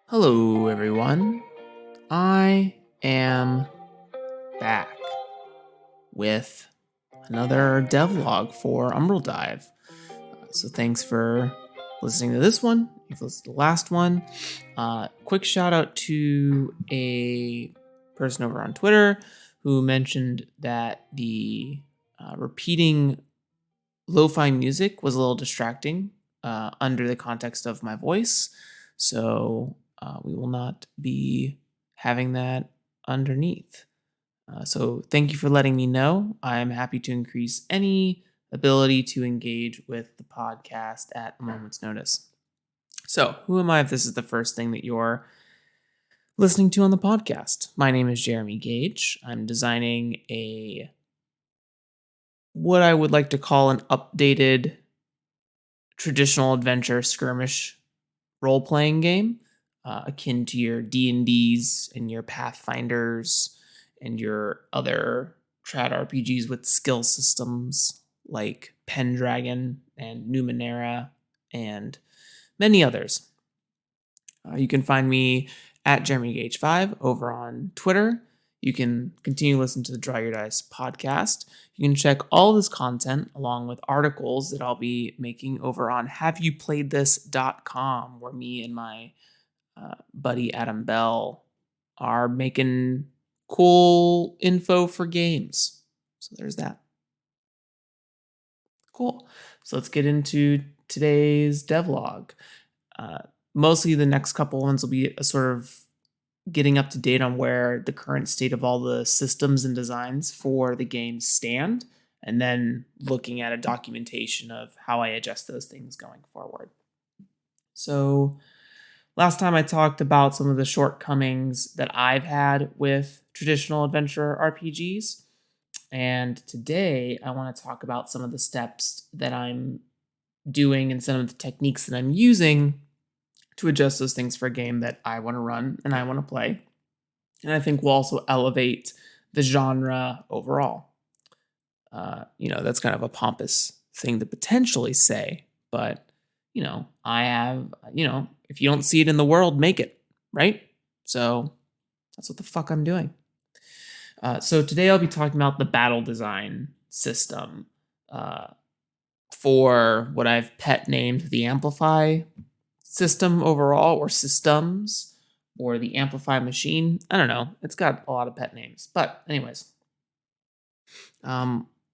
Hello, everyone. I am back with another devlog for Umbral Dive. So thanks for listening to this one. If you listened to the last one, quick shout out to a person over on Twitter who mentioned that the repeating lo-fi music was a little distracting under the context of my voice. So we will not be having that underneath. So thank you for letting me know. I'm happy to increase any ability to engage with the podcast at a moment's notice. So who am I if this is the first thing that you're listening to on the podcast? My name is Jeremy Gage. I'm designing what I would like to call an updated traditional adventure skirmish role-playing game, akin to your D&Ds and your Pathfinders and your other trad RPGs with skill systems like Pendragon and Numenera and many others. You can find me at JeremyGage5 over on Twitter. You can continue listening to the Draw Your Dice podcast. You can check all this content along with articles that I'll be making over on haveyouplayedthis.com, where me and my buddy Adam Bell are making cool info for games. So there's that. Cool. So let's get into today's devlog. Mostly the next couple ones will be a sort of getting up to date on where the current state of all the systems and designs for the game stand, and then looking at a documentation of how I adjust those things going forward. So last time I talked about some of the shortcomings that I've had with traditional adventure RPGs, and today I want to talk about some of the steps that I'm doing and some of the techniques that I'm using to adjust those things for a game that I want to run and I want to play. And I think will also elevate the genre overall. That's kind of a pompous thing to potentially say, but I have, if you don't see it in the world, make it, right? So that's what the fuck I'm doing. So today I'll be talking about the battle design system for what I've pet named the Amplify system overall, or systems, or the Amplify machine. I don't know. It's got a lot of pet names. But anyways,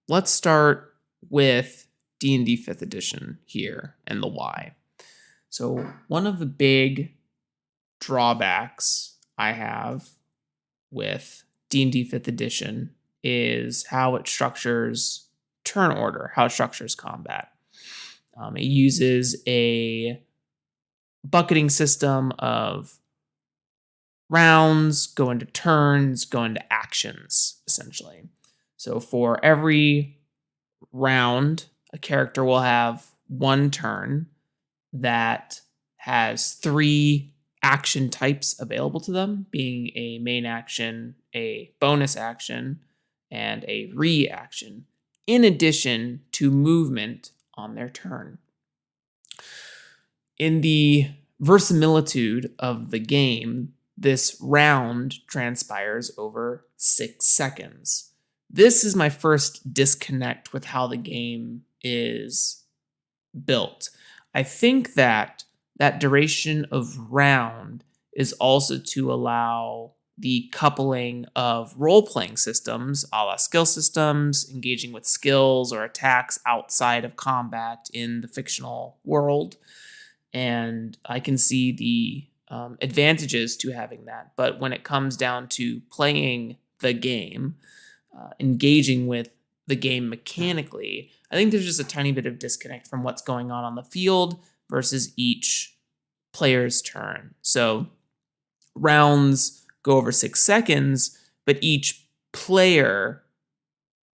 let's start with D&D 5th edition here and the why. So one of the big drawbacks I have with D&D 5th edition is how it structures turn order, how it structures combat. It uses a bucketing system of rounds, go into turns, go into actions, essentially. So for every round, a character will have one turn that has 3 action types available to them, being a main action, a bonus action, and a reaction, in addition to movement on their turn. In the verisimilitude of the game, this round transpires over 6 seconds. This is my first disconnect with how the game is built. I think that duration of round is also to allow the coupling of role-playing systems, a la skill systems, engaging with skills or attacks outside of combat in the fictional world. And I can see the advantages to having that. But when it comes down to playing the game, engaging with the game mechanically, I think there's just a tiny bit of disconnect from what's going on the field versus each player's turn. So rounds go over 6 seconds, but each player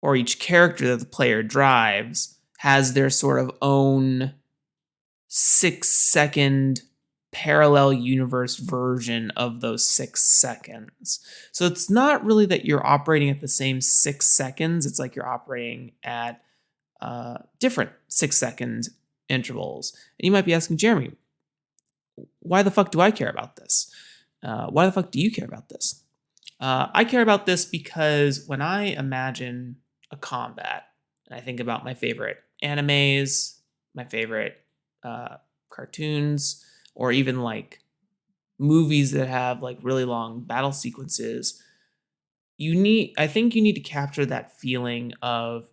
or each character that the player drives has their sort of own 6-second parallel universe version of those 6 seconds. So it's not really that you're operating at the same 6 seconds. It's like you're operating at different 6-second intervals. And you might be asking, Jeremy, why the fuck do I care about this? Why the fuck do you care about this? I care about this because when I imagine a combat, and I think about my favorite animes, my favorite uh, cartoons, or even like movies that have like really long battle sequences, I think you need to capture that feeling of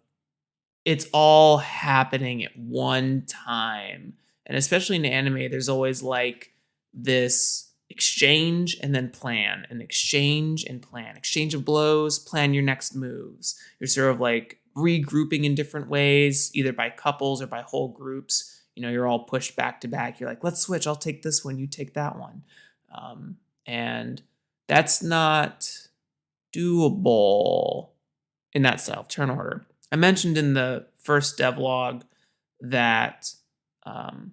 it's all happening at one time. And especially in anime, there's always like this exchange and then plan, and exchange and plan, exchange of blows, plan your next moves. You're sort of like regrouping in different ways, either by couples or by whole groups. You're all pushed back to back. You're like, let's switch. I'll take this one. You take that one. And that's not doable in that style of turn order. I mentioned in the first devlog that um,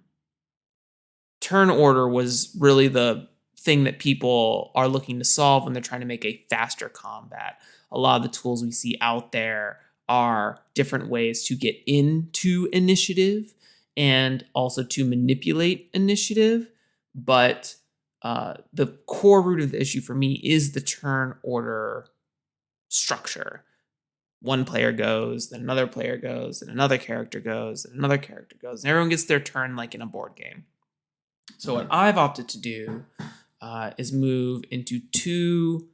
turn order was really the thing that people are looking to solve when they're trying to make a faster combat. A lot of the tools we see out there are different ways to get into initiative and also to manipulate initiative. But the core root of the issue for me is the turn order structure. One player goes, then another player goes, then another character goes, then another character goes, and everyone gets their turn like in a board game. So what I've opted to do is move into two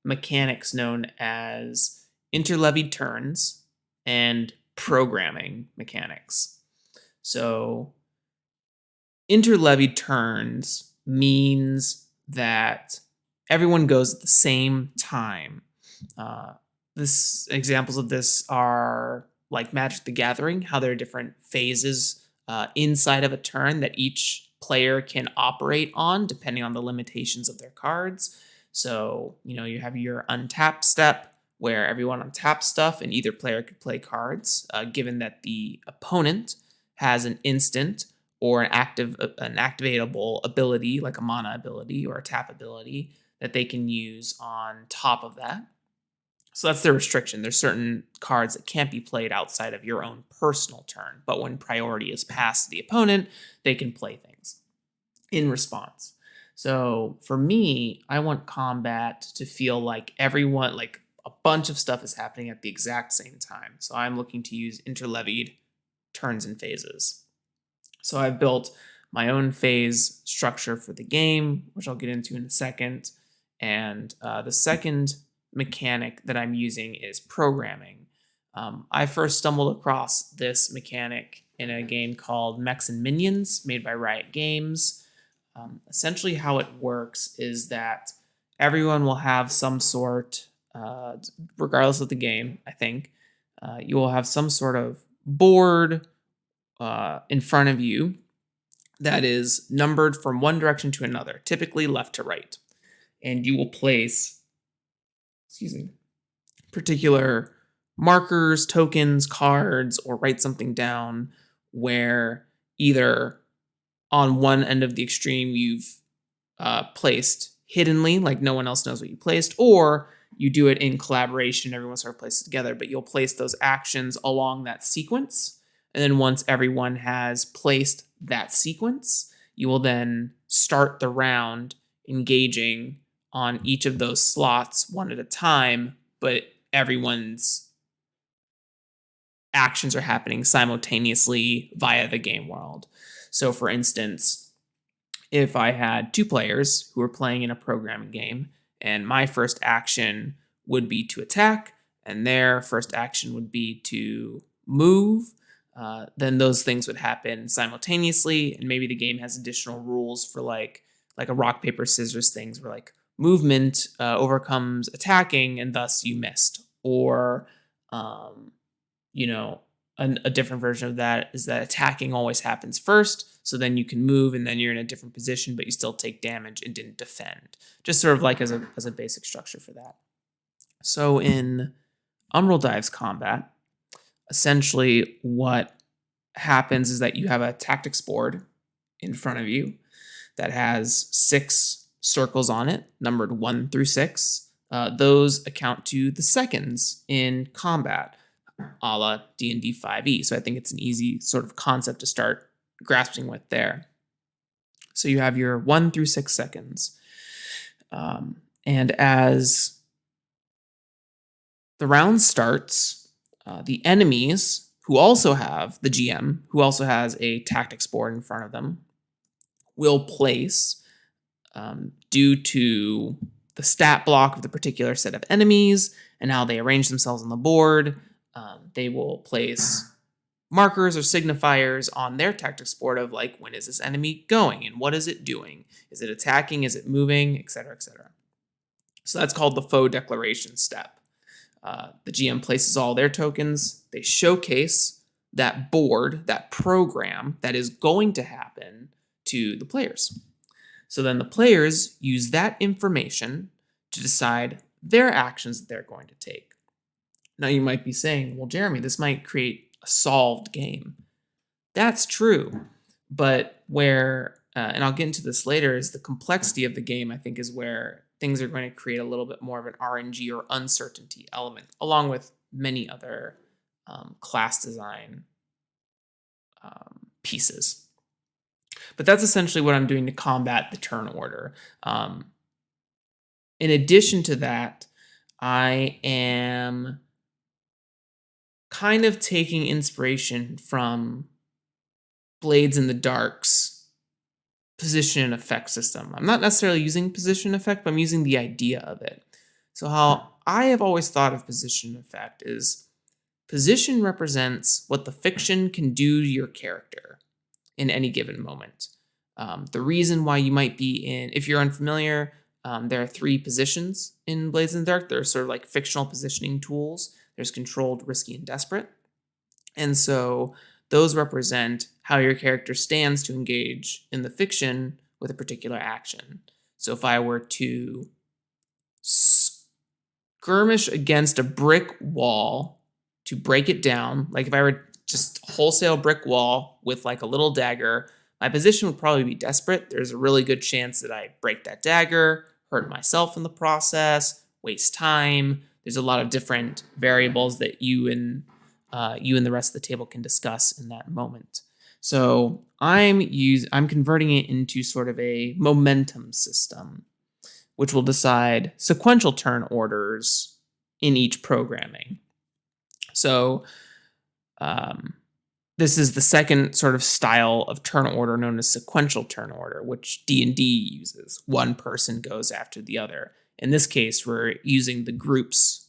mechanics known as interlevied turns and programming mechanics. So interlevied turns means that everyone goes at the same time. This examples of this are like Magic the Gathering, how there are different phases inside of a turn that each player can operate on depending on the limitations of their cards. So, you have your untap step where everyone untaps stuff and either player could play cards, given that the opponent has an instant or an activatable ability like a mana ability or a tap ability that they can use on top of that. So that's their restriction. There's certain cards that can't be played outside of your own personal turn, but when priority is passed to the opponent, they can play things in response. So for me, I want combat to feel like everyone, like a bunch of stuff is happening at the exact same time. So I'm looking to use interlevied turns and phases. So I've built my own phase structure for the game, which I'll get into in a second. And the second mechanic that I'm using is programming. I first stumbled across this mechanic in a game called Mechs and Minions, made by Riot Games. Essentially, how it works is that everyone will have some sort, regardless of the game, I think, you will have some sort of board in front of you that is numbered from one direction to another, typically left to right. And you will place, excuse me, particular markers, tokens, cards, or write something down where either on one end of the extreme you've placed hiddenly, like no one else knows what you placed, or you do it in collaboration, everyone sort of places it together, but you'll place those actions along that sequence. And then once everyone has placed that sequence, you will then start the round engaging on each of those slots one at a time, but everyone's actions are happening simultaneously via the game world. So, for instance, if I had two players who were playing in a programming game, and my first action would be to attack, and their first action would be to move, then those things would happen simultaneously. And maybe the game has additional rules for like a rock paper scissors things where like movement overcomes attacking, and thus you missed, or um, you know, a different version of that is that attacking always happens first. So then you can move and then you're in a different position, but you still take damage and didn't defend. Just sort of like as a basic structure for that. So in Umbral Dive's combat, essentially what happens is that you have a tactics board in front of you that has 6 circles on it, numbered 1 through 6. Those account to the seconds in combat, a la D&D 5e. So I think it's an easy sort of concept to start grasping with there. So you have your 1 through 6 seconds. And as the round starts, the enemies, who also have the GM, who also has a tactics board in front of them, will place, due to the stat block of the particular set of enemies and how they arrange themselves on the board, they will place markers or signifiers on their tactics board of like, when is this enemy going and what is it doing? Is it attacking? Is it moving? Etc. Etc. So that's called the foe declaration step. The GM places all their tokens. They showcase that board, that program that is going to happen to the players. So then the players use that information to decide their actions that they're going to take. Now you might be saying, well, Jeremy, this might create a solved game. That's true. But where, and I'll get into this later, is the complexity of the game, I think, is where things are going to create a little bit more of an RNG or uncertainty element, along with many other class design pieces. But that's essentially what I'm doing to combat the turn order. In addition to that, I am kind of taking inspiration from Blades in the Dark's position and effect system. I'm not necessarily using position effect, but I'm using the idea of it. So how I have always thought of position effect is position represents what the fiction can do to your character in any given moment. The reason why you might be in, if you're unfamiliar, there are 3 positions in Blades in the Dark. They're sort of like fictional positioning tools. There's controlled, risky, and desperate. And so those represent how your character stands to engage in the fiction with a particular action. So if I were to skirmish against a brick wall to break it down, like if I were just wholesale brick wall with like a little dagger, my position would probably be desperate. There's a really good chance that I break that dagger, hurt myself in the process, waste time. There's a lot of different variables that you and the rest of the table can discuss in that moment. So I'm converting it into sort of a momentum system, which will decide sequential turn orders in each programming. So this is the second sort of style of turn order known as sequential turn order, which D&D uses. One person goes after the other. In this case, we're using the groups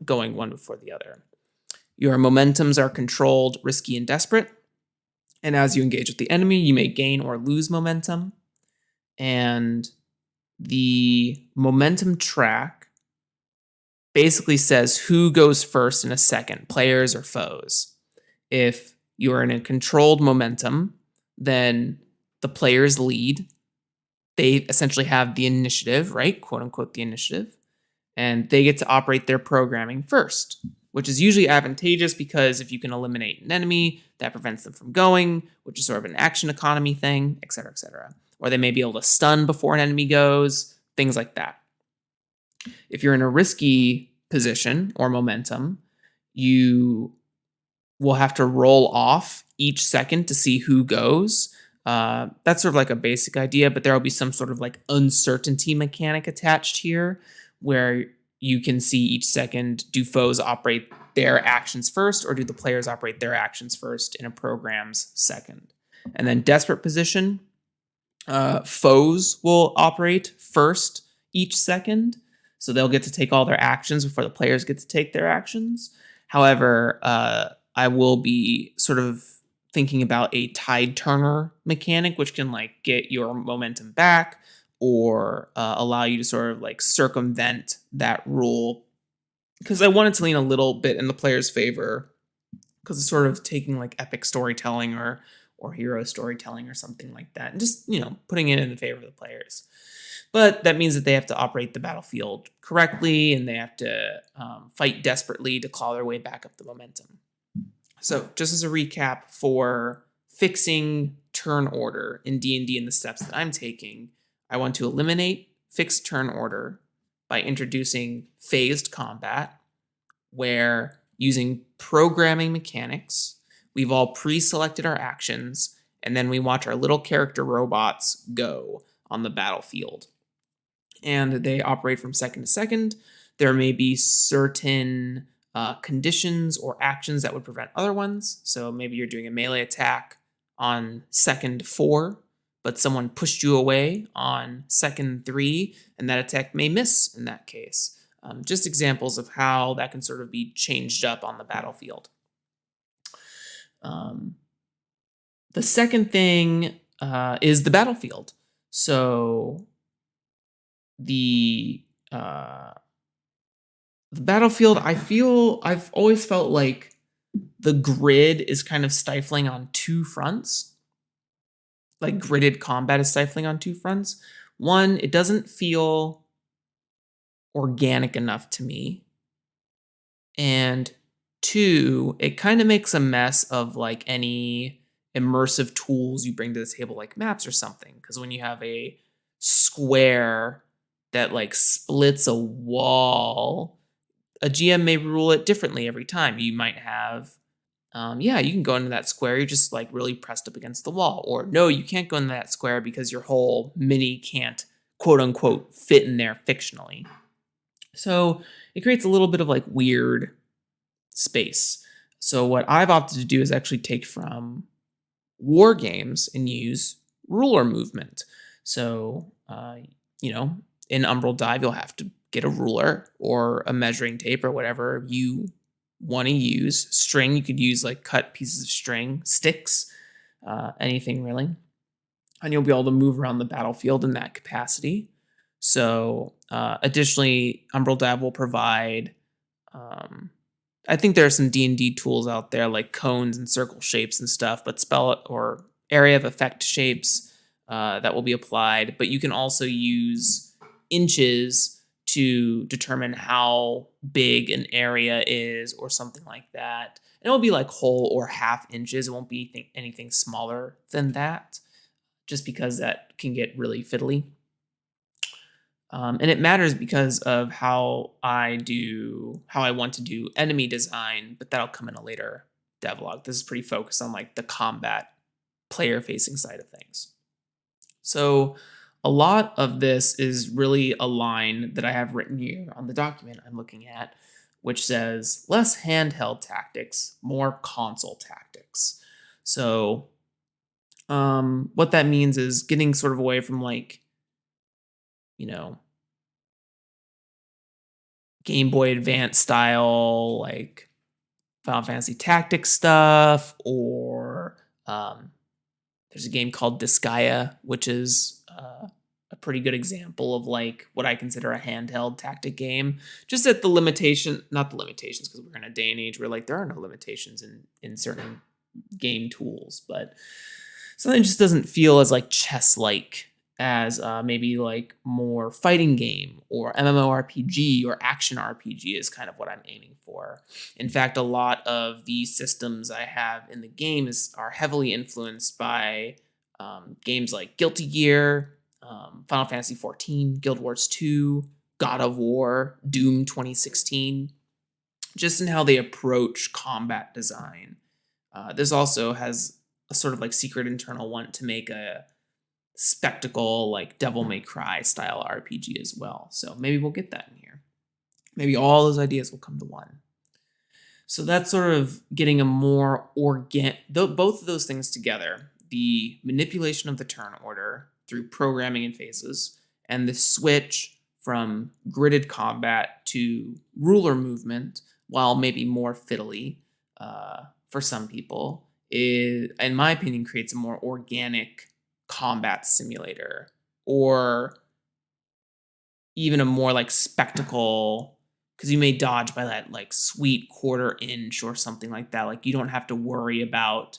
going one before the other. Your momentums are controlled, risky, and desperate. And as you engage with the enemy, you may gain or lose momentum. And the momentum track basically says who goes first in a second, players or foes. If you're in a controlled momentum, then the players lead. They essentially have the initiative, right? Quote unquote, the initiative. And they get to operate their programming first, which is usually advantageous because if you can eliminate an enemy, that prevents them from going, which is sort of an action economy thing, et cetera, et cetera. Or they may be able to stun before an enemy goes, things like that. If you're in a risky position or momentum, you will have to roll off each second to see who goes. That's sort of like a basic idea, but there will be some sort of like uncertainty mechanic attached here where you can see each second, do foes operate their actions first or do the players operate their actions first in a program's second? And then desperate position, foes will operate first each second. So they'll get to take all their actions before the players get to take their actions. However, I will be sort of thinking about a tide turner mechanic, which can like get your momentum back or allow you to sort of like circumvent that rule. Because I wanted to lean a little bit in the player's favor because it's sort of taking like epic storytelling or hero storytelling or something like that and just, putting it in the favor of the players. But that means that they have to operate the battlefield correctly and they have to fight desperately to claw their way back up the momentum. So just as a recap for fixing turn order in D&D and the steps that I'm taking, I want to eliminate fixed turn order by introducing phased combat, where using programming mechanics, we've all pre-selected our actions and then we watch our little character robots go on the battlefield. And they operate from second to second. There may be certain conditions or actions that would prevent other ones. So maybe you're doing a melee attack on second 4, but someone pushed you away on second 3, and that attack may miss in that case. Just examples of how that can sort of be changed up on the battlefield. The second thing is the battlefield. So the battlefield, I've always felt like the grid is kind of stifling on two fronts. Like gridded combat is stifling on two fronts. One, it doesn't feel organic enough to me. And two, it kind of makes a mess of like any immersive tools you bring to the table, like maps or something. Because when you have a square that like splits a wall, a GM may rule it differently every time. You might have, you can go into that square. You're just like really pressed up against the wall. Or no, you can't go into that square because your whole mini can't, quote unquote, fit in there fictionally. So it creates a little bit of like weird space. So what I've opted to do is actually take from war games and use ruler movement. So, in Umbral Dive, you'll have to get a ruler or a measuring tape or whatever you want to use. String, you could use like cut pieces of string, sticks, anything really. And you'll be able to move around the battlefield in that capacity. So additionally, Umbral Dive will provide, I think there are some D&D tools out there like cones and circle shapes and stuff, but spell or area of effect shapes that will be applied. But you can also use inches to determine how big an area is or something like that. And it will be like whole or half inches. It won't be anything smaller than that, just because that can get really fiddly. And it matters because of how I want to do enemy design, but that'll come in a later devlog. This is pretty focused on like the combat player facing side of things. So a lot of this is really a line that I have written here on the document I'm looking at, which says less handheld tactics, more console tactics. So what that means is getting sort of away from like, Game Boy Advance style, like Final Fantasy Tactics stuff, or there's a game called Disgaea, which is a pretty good example of like what I consider a handheld tactic game. Just at not the limitations, because we're in a day and age where like there are no limitations in certain game tools, but something just doesn't feel as like chess-like as maybe like more fighting game or MMORPG or action RPG is kind of what I'm aiming for. In fact, a lot of the systems I have in the game are heavily influenced by games like Guilty Gear, Final Fantasy XIV, Guild Wars 2, God of War, Doom 2016, just in how they approach combat design. This also has a sort of like secret internal want to make a spectacle like Devil May Cry style RPG as well. So maybe we'll get that in here. Maybe all those ideas will come to one. So that's sort of getting a more both of those things together, the manipulation of the turn order through programming and phases, and the switch from gridded combat to ruler movement, while maybe more fiddly for some people, in my opinion, creates a more organic combat simulator, or even a more like spectacle, because you may dodge by that like sweet quarter inch or something like that. Like you don't have to worry about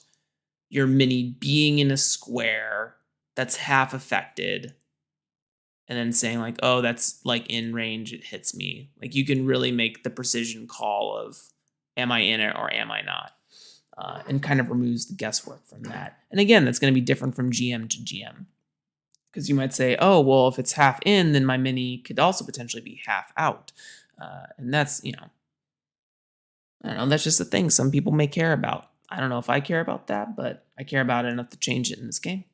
your mini being in a square that's half affected and then saying like, oh, that's like in range, it hits me. Like you can really make the precision call of am I in it or am I not? And kind of removes the guesswork from that. And again, that's going to be different from GM to GM. Because you might say, oh, well, if it's half in, then my mini could also potentially be half out. And that's, I don't know, that's just a thing some people may care about. I don't know if I care about that, but I care about it enough to change it in this game.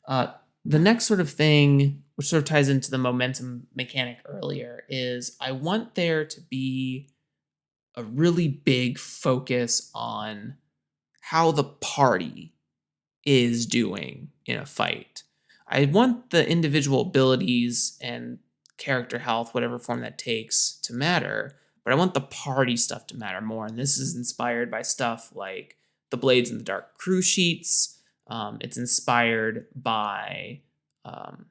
Uh, the next sort of thing, which sort of ties into the momentum mechanic earlier, is I want there to be a really big focus on how the party is doing in a fight. I want the individual abilities and character health, whatever form that takes, to matter, but I want the party stuff to matter more. And this is inspired by stuff like the Blades in the Dark crew sheets. It's inspired by um,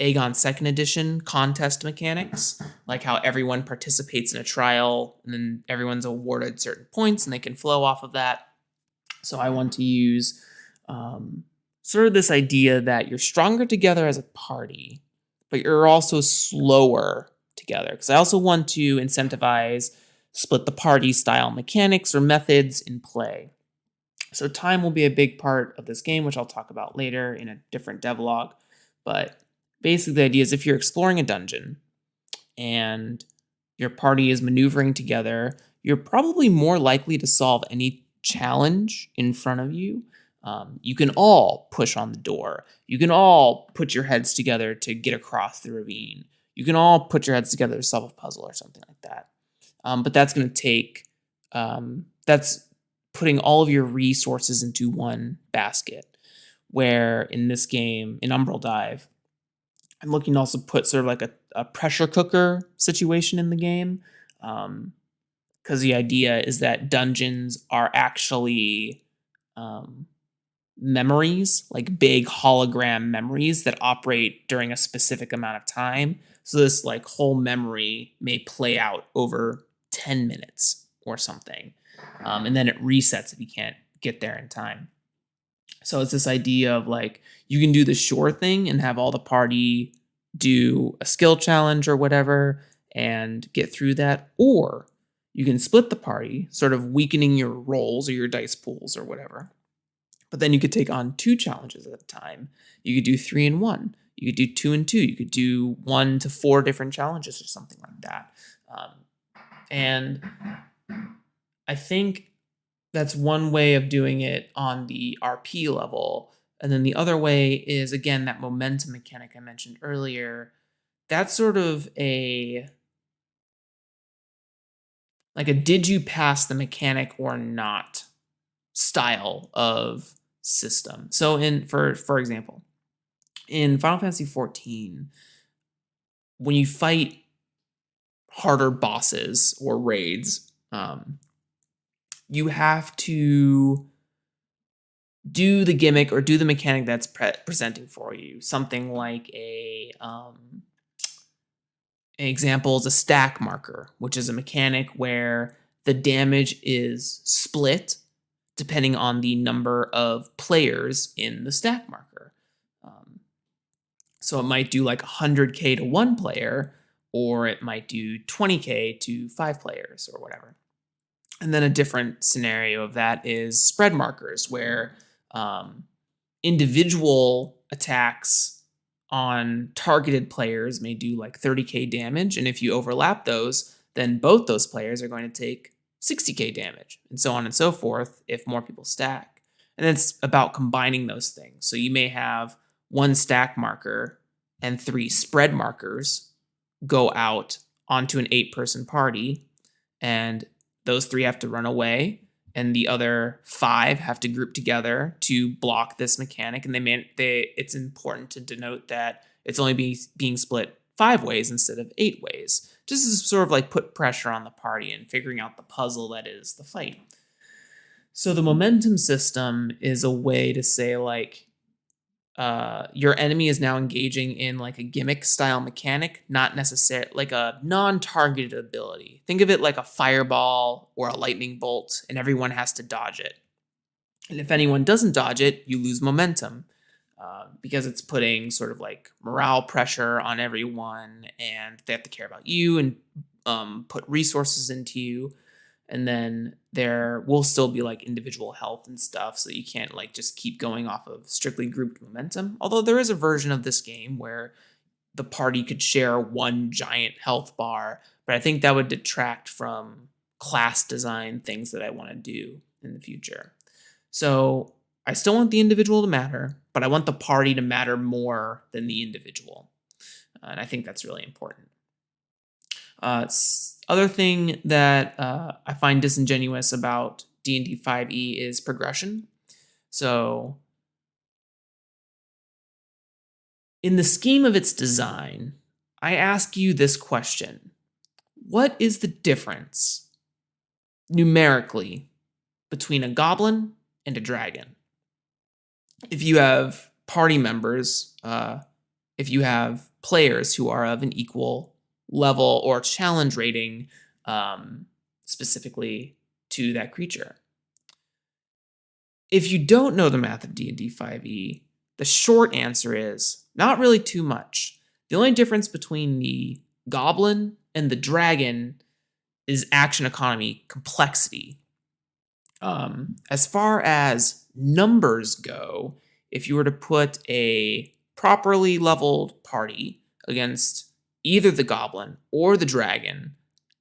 Aegon Second Edition contest mechanics, like how everyone participates in a trial and then everyone's awarded certain points and they can flow off of that. So I want to use sort of this idea that you're stronger together as a party, but you're also slower together. Because I also want to incentivize split the party style mechanics or methods in play. So time will be a big part of this game, which I'll talk about later in a different devlog. But basically, the idea is if you're exploring a dungeon and your party is maneuvering together, you're probably more likely to solve any challenge in front of you. You can all push on the door. You can all put your heads together to get across the ravine. You can all put your heads together to solve a puzzle or something like that. But that's going to take, that's putting all of your resources into one basket. Where in this game, in Umbral Dive, I'm looking to also put sort of like a pressure cooker situation in the game. Because the idea is that dungeons are actually um, memories, like big hologram memories that operate during a specific amount of time. So this like whole memory may play out over 10 minutes or something. And then it resets if you can't get there in time. So it's this idea of like you can do the sure thing and have all the party do a skill challenge or whatever and get through that, or you can split the party, sort of weakening your rolls or your dice pools or whatever. But then you could take on two challenges at a time. You could do 3 and 1. You could do 2 and 2. You could do 1 to 4 different challenges or something like that. And I think that's one way of doing it on the RP level. And then the other way is, again, that momentum mechanic I mentioned earlier. That's sort of a like a did you pass the mechanic or not style of system. So in for example, in Final Fantasy 14, when you fight harder bosses or raids, you have to do the gimmick or do the mechanic that's presenting for you. Something like an example is a stack marker, which is a mechanic where the damage is split depending on the number of players in the stack marker. Um, so it might do like 100k to one player, or it might do 20k to 5 players, or whatever. And then a different scenario of that is spread markers, where individual attacks on targeted players may do like 30k damage. And if you overlap those, then both those players are going to take 60k damage, and so on and so forth if more people stack. And it's about combining those things. So you may have one stack marker and 3 spread markers go out onto an 8-person party, and those 3 have to run away, and the other 5 have to group together to block this mechanic. And it's important to denote that it's only being split 5 ways instead of 8 ways, just to sort of like put pressure on the party and figuring out the puzzle that is the fight. So the momentum system is a way to say like your enemy is now engaging in like a gimmick style mechanic, not necessarily like a non-targeted ability. Think of it like a fireball or a lightning bolt, and everyone has to dodge it. And if anyone doesn't dodge it, you lose momentum because it's putting sort of like morale pressure on everyone, and they have to care about you and put resources into you. And then there will still be like individual health and stuff, so that you can't like just keep going off of strictly grouped momentum. Although there is a version of this game where the party could share one giant health bar, but I think that would detract from class design things that I want to do in the future. So I still want the individual to matter, but I want the party to matter more than the individual. And I think that's really important. Other thing that I find disingenuous about D&D 5e is progression. So in the scheme of its design, I ask you this question. What is the difference numerically between a goblin and a dragon? If you have party members, if you have players who are of an equal level or challenge rating, specifically to that creature. If you don't know the math of D&D 5e, the short answer is not really too much. The only difference between the goblin and the dragon is action economy complexity. As far as numbers go, if you were to put a properly leveled party against either the goblin or the dragon,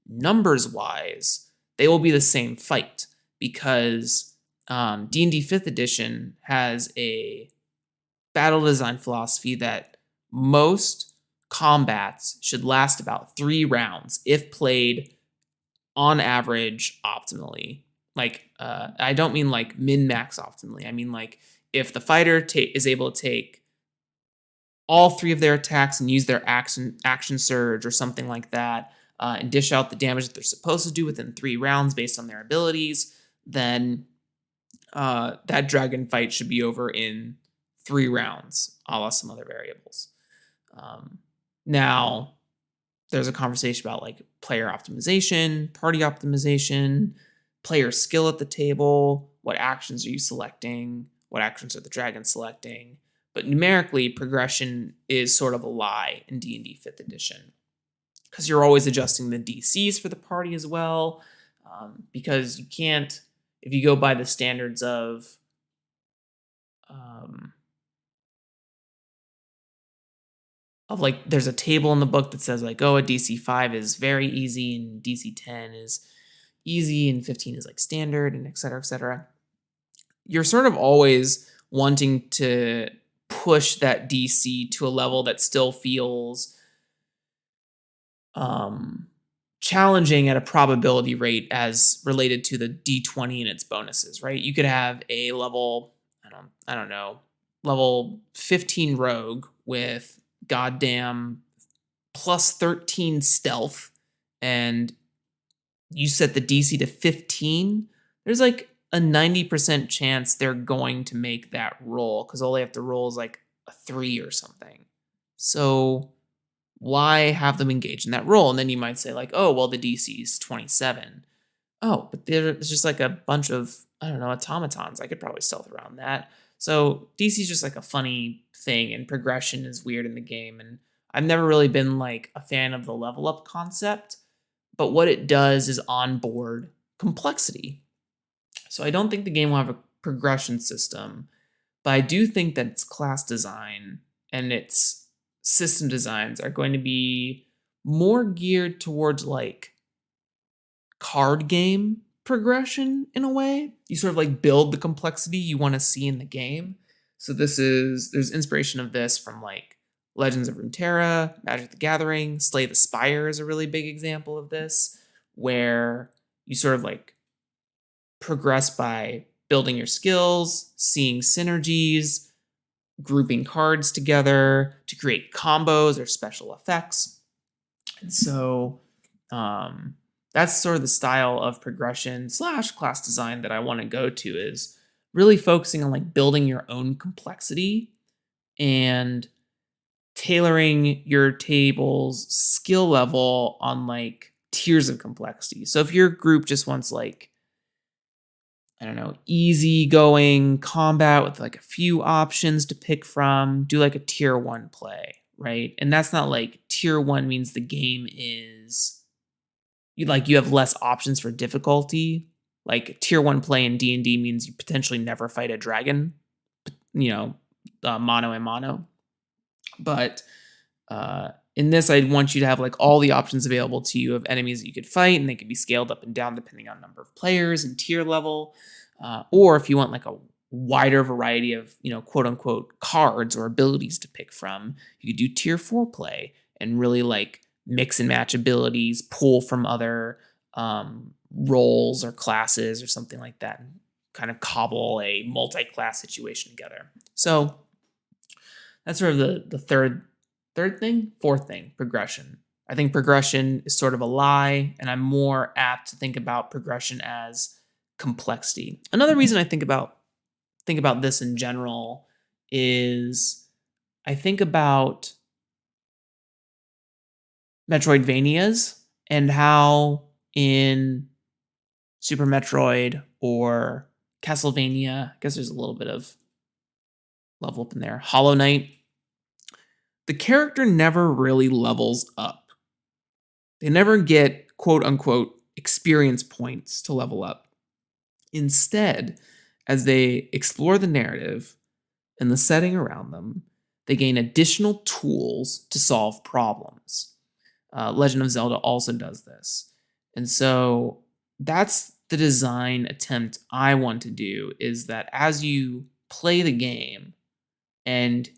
numbers wise, they will be the same fight because D&D 5th edition has a battle design philosophy that most combats should last about 3 rounds if played on average optimally. Like, I don't mean like min max optimally. I mean like if the fighter is able to take all 3 of their attacks and use their action surge or something like that, and dish out the damage that they're supposed to do within 3 rounds based on their abilities, then that dragon fight should be over in 3 rounds, a la some other variables. Now, there's a conversation about like player optimization, party optimization, player skill at the table. What actions are you selecting? What actions are the dragons selecting? But numerically, progression is sort of a lie in D&D 5th edition because you're always adjusting the DCs for the party as well. Because you can't, if you go by the standards of like, there's a table in the book that says like, oh, a DC 5 is very easy and DC 10 is easy and 15 is like standard and et cetera, et cetera. You're sort of always wanting to push that DC to a level that still feels challenging at a probability rate as related to the D20 and its bonuses, right? You could have a level, I don't know, level 15 rogue with goddamn plus 13 stealth, and you set the DC to 15, there's like a 90% chance they're going to make that roll because all they have to roll is like a 3 or something. So why have them engage in that roll? And then you might say like, oh, well, the DC is 27. Oh, but there's just like a bunch of, I don't know, automatons. I could probably stealth around that. So DC is just like a funny thing, and progression is weird in the game. And I've never really been like a fan of the level up concept, but what it does is onboard complexity. So I don't think the game will have a progression system, but I do think that its class design and its system designs are going to be more geared towards like card game progression in a way. You sort of like build the complexity you want to see in the game. So there's inspiration of this from like Legends of Runeterra, Magic the Gathering, Slay the Spire is a really big example of this, where you sort of like progress by building your skills, seeing synergies, grouping cards together to create combos or special effects. And so that's sort of the style of progression / class design that I want to go to, is really focusing on like building your own complexity and tailoring your table's skill level on like tiers of complexity. So if your group just wants like, I don't know, easy going combat with like a few options to pick from, do like a tier 1 play, right? And that's not like tier 1 means the game is you have less options for difficulty. Like tier 1 play in D&D means you potentially never fight a dragon, mono and mono. But in this, I'd want you to have like all the options available to you of enemies that you could fight, and they could be scaled up and down depending on number of players and tier level. Or if you want like a wider variety of, quote unquote cards or abilities to pick from, you could do tier 4 play and really like mix and match abilities, pull from other roles or classes or something like that, and kind of cobble a multi-class situation together. So that's sort of the fourth thing, progression. I think progression is sort of a lie, and I'm more apt to think about progression as complexity. Another reason I think about this in general is I think about Metroidvanias and how in Super Metroid or Castlevania, I guess there's a little bit of level up in there. Hollow Knight, the character never really levels up. They never get quote unquote experience points to level up. Instead, as they explore the narrative and the setting around them, they gain additional tools to solve problems. Legend of Zelda also does this. And so that's the design attempt I want to do, is that as you play the game and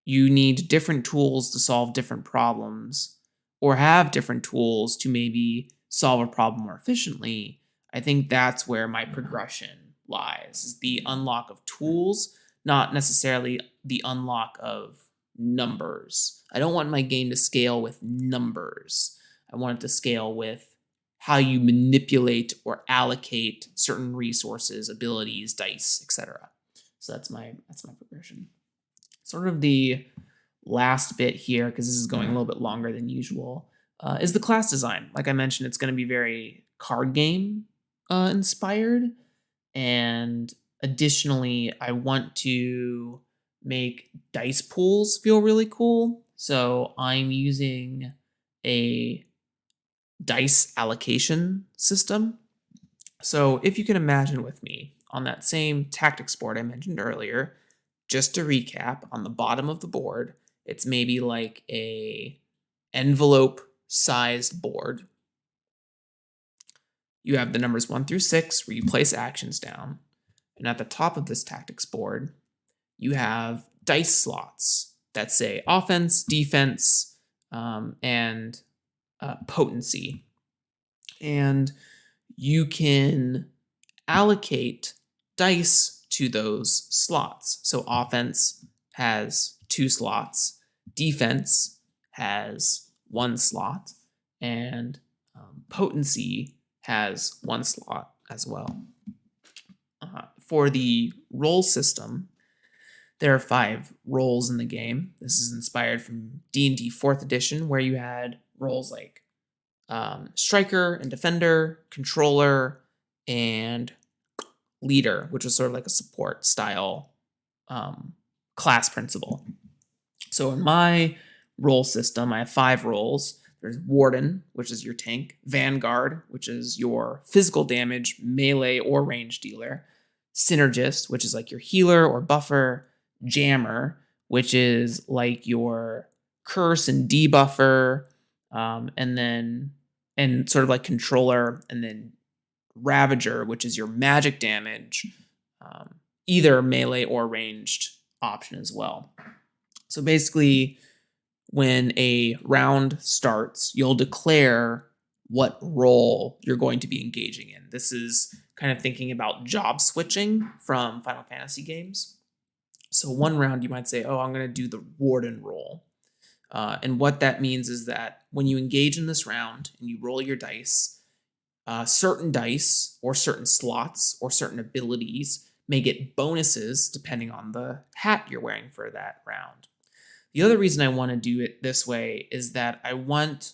you need different tools to solve different problems or have different tools to maybe solve a problem more efficiently, I think that's where my progression lies, is the unlock of tools, not necessarily the unlock of numbers. I don't want my game to scale with numbers. I want it to scale with how you manipulate or allocate certain resources, abilities, dice, etc. So that's my progression. Sort of the last bit here, because this is going a little bit longer than usual, is the class design. Like I mentioned, it's going to be very card game inspired. And additionally, I want to make dice pools feel really cool. So I'm using a dice allocation system. So if you can imagine with me on that same tactics board I mentioned earlier, just to recap, on the bottom of the board, it's maybe like a envelope sized board. You have the numbers 1 through 6 where you place actions down. And at the top of this tactics board, you have dice slots that say offense, defense, and potency. And you can allocate dice to those slots. So offense has 2 slots, defense has 1 slot, and potency has 1 slot as well. For the roll system, there are 5 roles in the game. This is inspired from D&D 4th edition, where you had roles like striker and defender, controller, and leader, which was sort of like a support style class principle. So in my role system, I have 5 roles. There's Warden, which is your tank, Vanguard, which is your physical damage, melee or range dealer, Synergist, which is like your healer or buffer, Jammer, which is like your curse and debuffer, and sort of like controller, and then Ravager, which is your magic damage, either melee or ranged option as well. So basically, when a round starts, you'll declare what role you're going to be engaging in. This is kind of thinking about job switching from Final Fantasy games. So one round you might say, oh, I'm going to do the Warden role. And what that means is that when you engage in this round and you roll your dice, certain dice or certain slots or certain abilities may get bonuses depending on the hat you're wearing for that round. The other reason I want to do it this way is that I want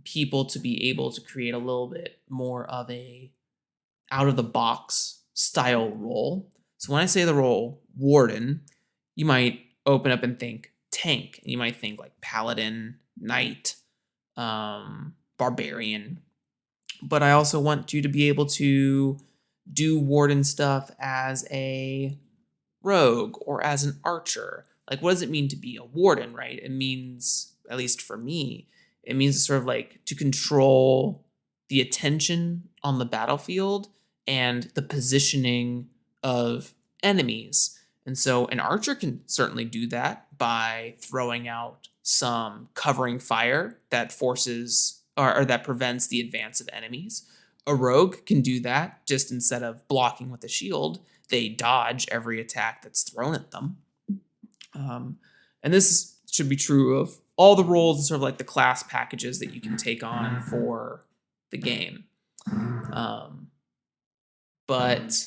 people to be able to create a little bit more of a out of the box style role. So when I say the role Warden, you might open up and think tank, and you might think like paladin, knight, barbarian. But I also want you to be able to do Warden stuff as a rogue or as an archer. Like, what does it mean to be a warden, right? It means, at least for me, it means sort of like to control the attention on the battlefield and the positioning of enemies. And so an archer can certainly do that by throwing out some covering fire that forces or that prevents the advance of enemies. A rogue can do that, just instead of blocking with a shield, they dodge every attack that's thrown at them. And this should be true of all the roles and sort of like the class packages that you can take on for the game. But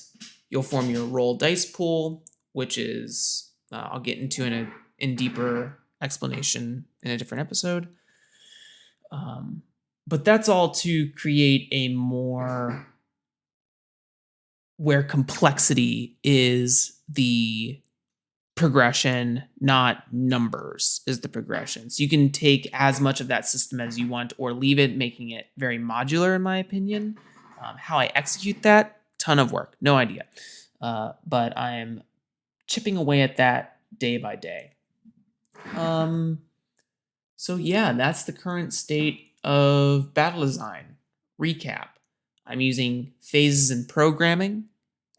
you'll form your roll dice pool, which is I'll get into in deeper explanation in a different episode. But that's all to create a more where complexity is the progression, not numbers is the progression. So you can take as much of that system as you want or leave it, making it very modular, in my opinion. How I execute that, ton of work, no idea. But I am chipping away at that day by day. So yeah, that's the current state of battle design. Recap. I'm using phases in programming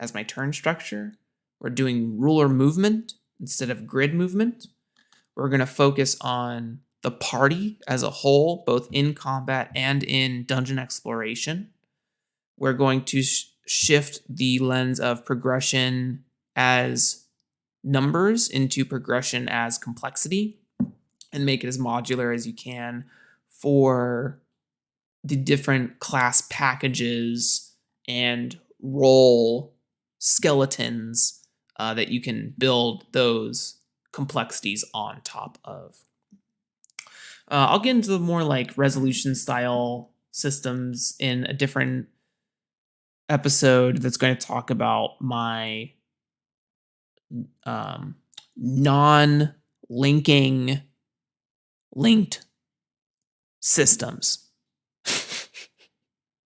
as my turn structure. We're doing ruler movement instead of grid movement. We're going to focus on the party as a whole, both in combat and in dungeon exploration. We're going to shift the lens of progression as numbers into progression as complexity and make it as modular as you can for the different class packages and role skeletons that you can build those complexities on top of. I'll get into the more like resolution style systems in a different episode that's going to talk about my non-linking linked systems.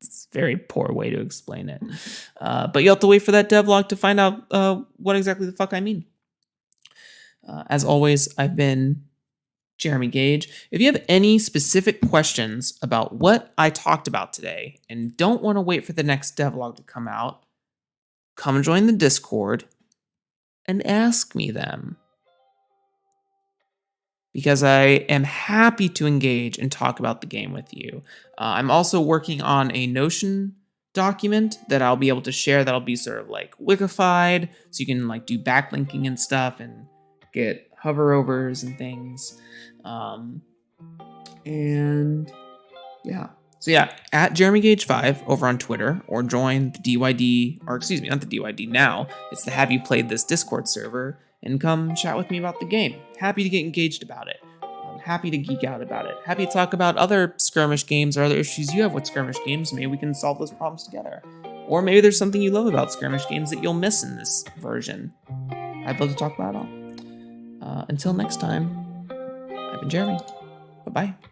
It's a very poor way to explain it. But you'll have to wait for that devlog to find out what exactly the fuck I mean. As always, I've been Jeremy Gage. If you have any specific questions about what I talked about today and don't want to wait for the next devlog to come out, come join the Discord and ask me them. Because I am happy to engage and talk about the game with you. I'm also working on a Notion document that I'll be able to share that'll be sort of like wikified, so you can like do backlinking and stuff and get hoverovers and things. And yeah. So yeah, at Jeremy Gage 5 over on Twitter, or join the DYD, or excuse me, not the DYD now, it's the Have You Played This Discord server, and come chat with me about the game. Happy to get engaged about it. I'm happy to geek out about it. Happy to talk about other skirmish games or other issues you have with skirmish games. Maybe we can solve those problems together. Or maybe there's something you love about skirmish games that you'll miss in this version. I'd love to talk about it all. Until next time, I've been Jeremy. Bye-bye.